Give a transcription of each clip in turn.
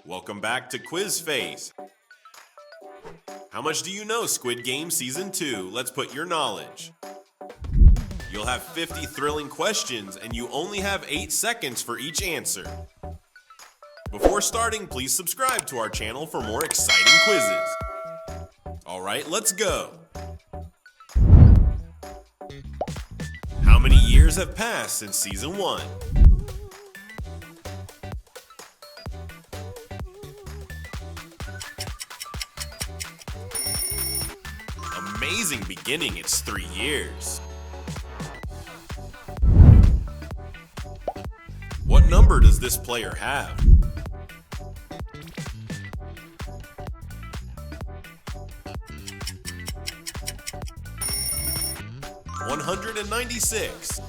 Welcome back to Quiz Face. How much do you know Squid Game Season 2? Let's put your knowledge. You'll have 50 thrilling questions and you only have 8 seconds for each answer. Before starting, please subscribe to our channel for more exciting quizzes. Alright, let's go. How many years have passed since Season 1? Amazing beginning, it's 3 years. What number does this player have? $196.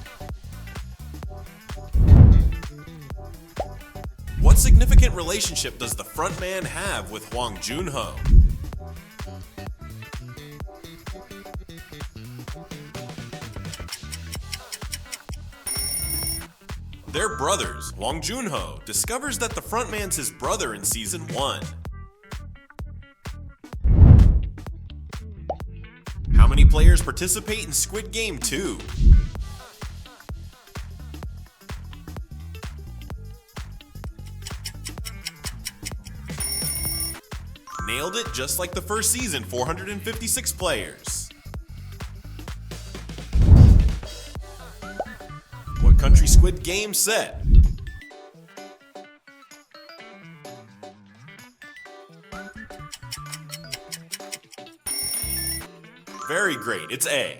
What significant relationship does the frontman have with Hwang Junho? They're brothers. Hwang Junho discovers that the frontman's his brother in Season 1. How many players participate in Squid Game 2? Nailed it just like the first season, 456 players. What country Squid Game set? Very great, it's A.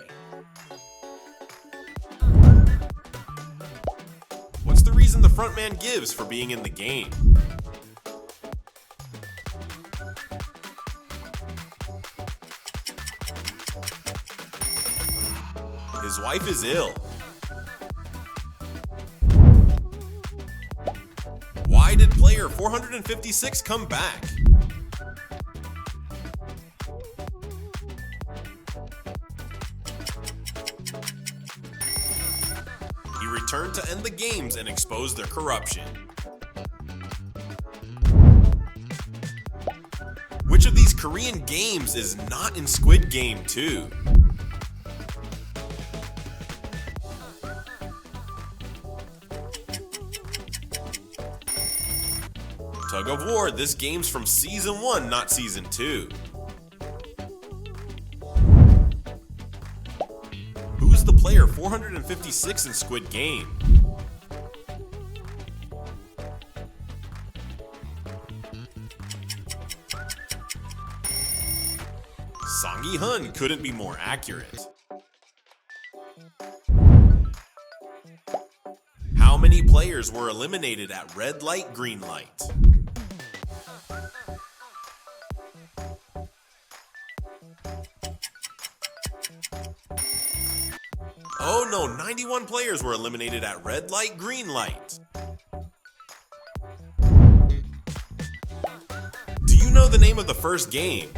What's the reason the frontman gives for being in the game? His wife is ill. Why did player 456 come back? He returned to end the games and expose their corruption. Which of these Korean games is not in Squid Game 2? Tug of War, this game's from Season 1, not Season 2. Who's the player 456 in Squid Game? Song Yi-hun couldn't be more accurate. How many players were eliminated at red light, green light? Oh no, 91 players were eliminated at red light, green light. Do you know the name of the first game?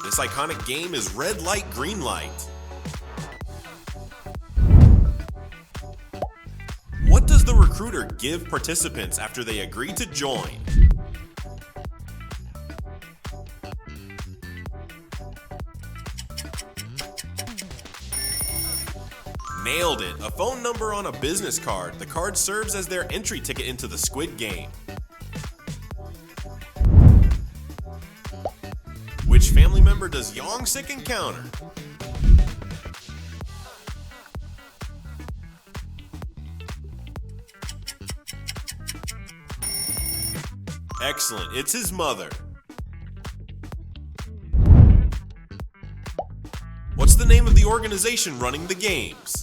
This iconic game is red light, green light. What does the recruiter give participants after they agree to join? Nailed it! A phone number on a business card. The card serves as their entry ticket into the Squid Game. Which family member does Young-sik encounter? Excellent, it's his mother. What's the name of the organization running the games?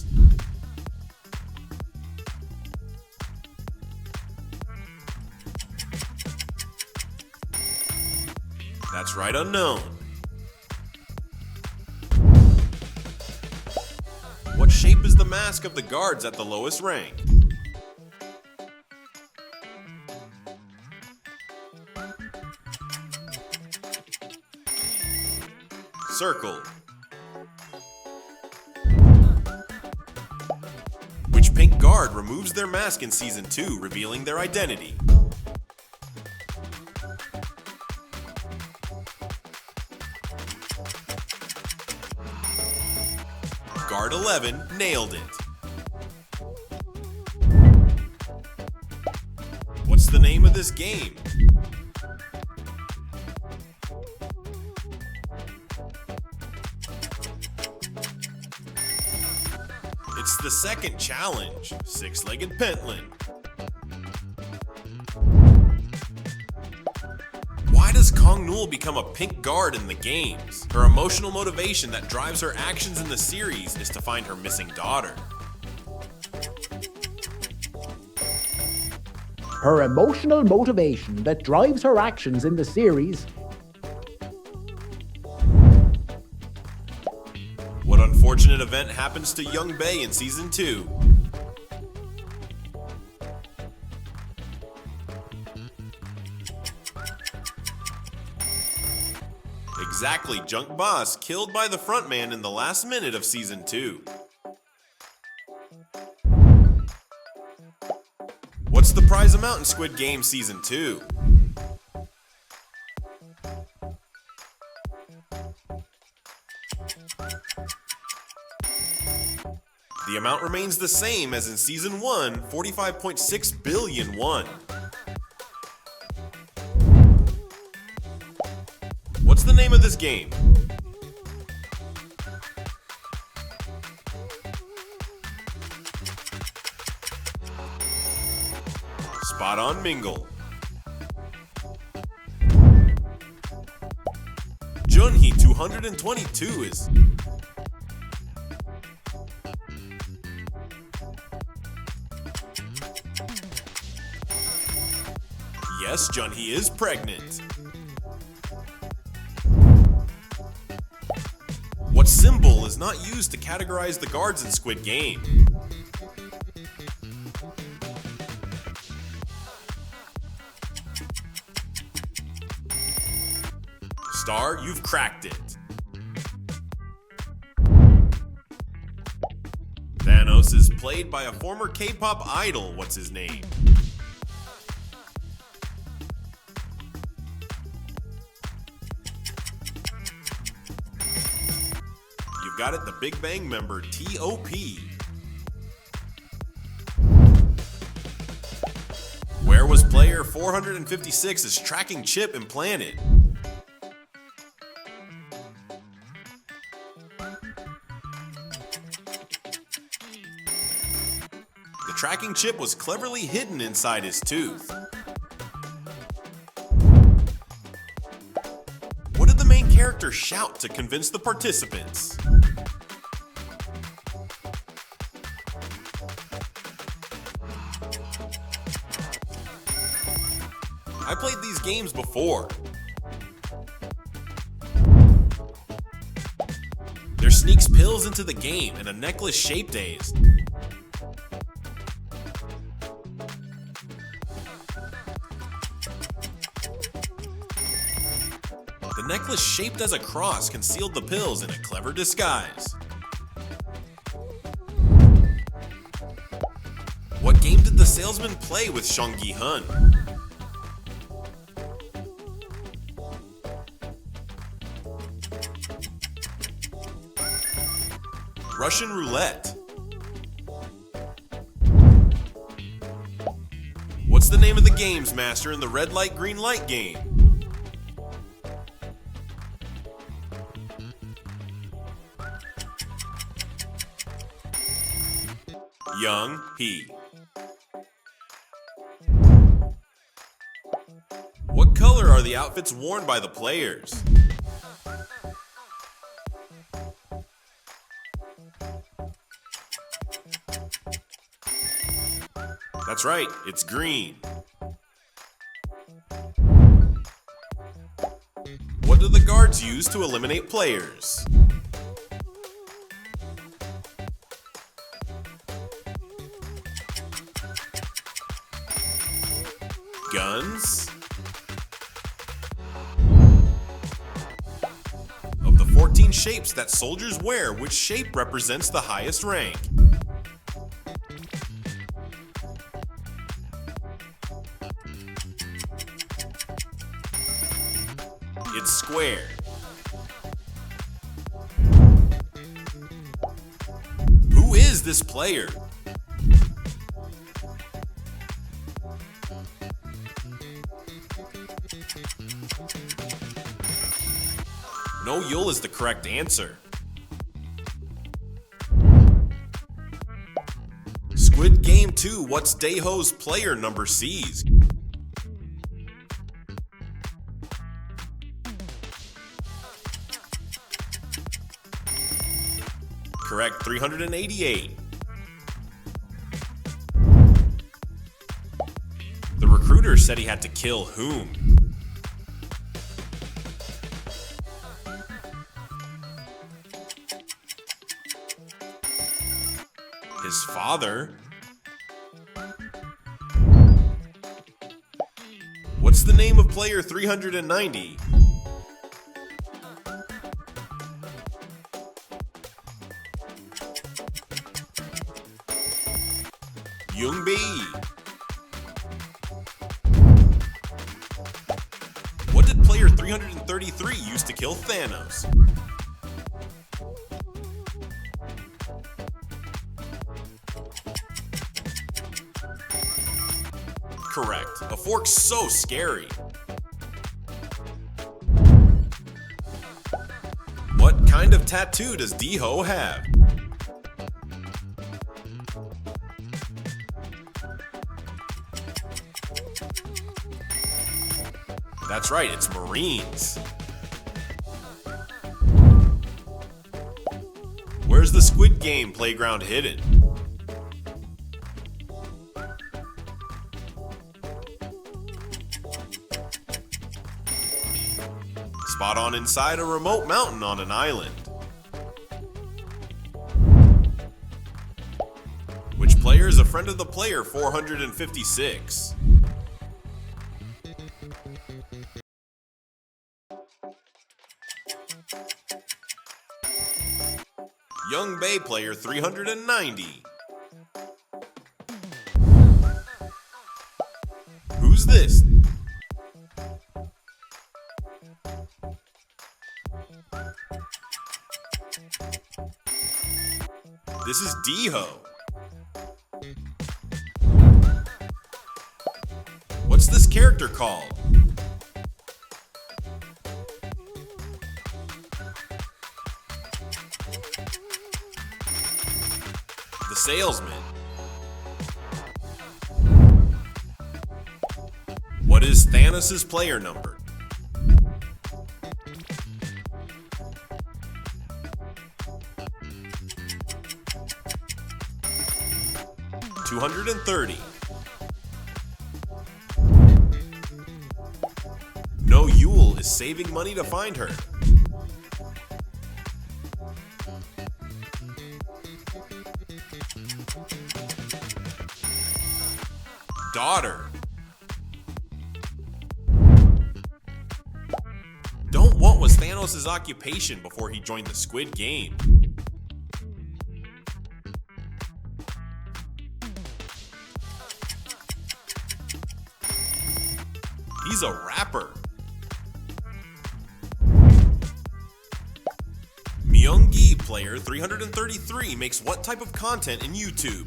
That's right, unknown. What shape is the mask of the guards at the lowest rank? Circle. guard removes their mask in Season 2, revealing their identity? Guard 11 nailed it. What's the name of this game? It's the second challenge, Six-Legged Pentland. Why does Kong Nool become a pink guard in the games? Her emotional motivation that drives her actions in the series is to find her missing daughter. Her emotional motivation that drives her actions in the series. What unfortunate event happens to Young Bae in Season 2? Exactly, Junk Boss killed by the frontman in the last minute of Season 2. What's the prize amount in Squid Game Season 2? The amount remains the same as in Season 1, 45.6 billion won. What's the name of this game? Spot on Mingle. Junhee 222 is... Yes, Junhee is pregnant. What symbol is not used to categorize the guards in Squid Game? Star, you've cracked it. Thanos is played by a former K-pop idol. What's his name? You've got it, the Big Bang member T.O.P. Where was player 456's tracking chip implanted? The tracking chip was cleverly hidden inside his tooth. What did the main character shout to convince the participants? I played these games before. There sneaks pills into the game and a necklace shape dazed. The necklace shaped as a cross concealed the pills in a clever disguise. What game did the salesman play with Song Gi-hun? Russian roulette. What's the name of the games master in the red light, green light game? Young Hee. What color are the outfits worn by the players? That's right, it's green. What do the guards use to eliminate players? Guns? Of the 14 shapes that soldiers wear, which shape represents the highest rank? It's square. Who is this player? No Yule is the correct answer. Squid Game 2, what's Daeho's player number C's? Correct, 388. The recruiter said he had to kill whom? His father. What's the name of player 390? Yoongbei. What did player 333 use to kill Thanos? Correct. A fork's so scary. What kind of tattoo does Daeho have? That's right, it's Marines. Where's the Squid Game playground hidden? Spot on inside a remote mountain on an island. Which player is a friend of the player 456? Yoongbei player 390. Who's this? This is Daeho. What's this character called? The salesman. What is Thanos' player number? $230. No Yule is saving money to find her. Daughter. What was Thanos' occupation before he joined the Squid Game? He's a rapper. Myung-gi player 333 makes what type of content in YouTube?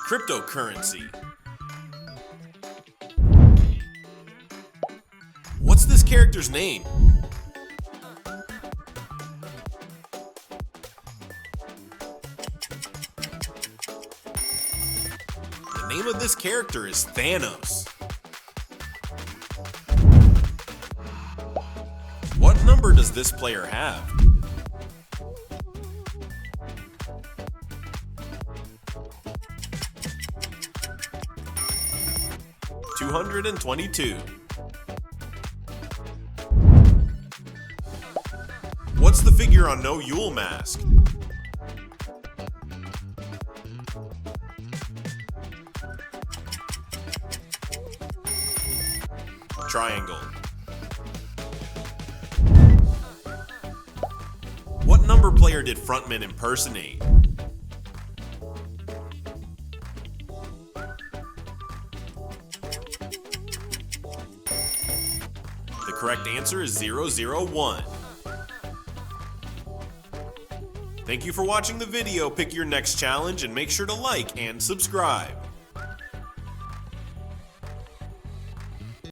Cryptocurrency. What's this character's name? The name of this character is Thanos. What number does this player have? $222. What's the figure on No Yule mask? Triangle. What number player did Frontman impersonate? correct answer is 001. Thank you for watching the video. Pick your next challenge and make sure to like and subscribe.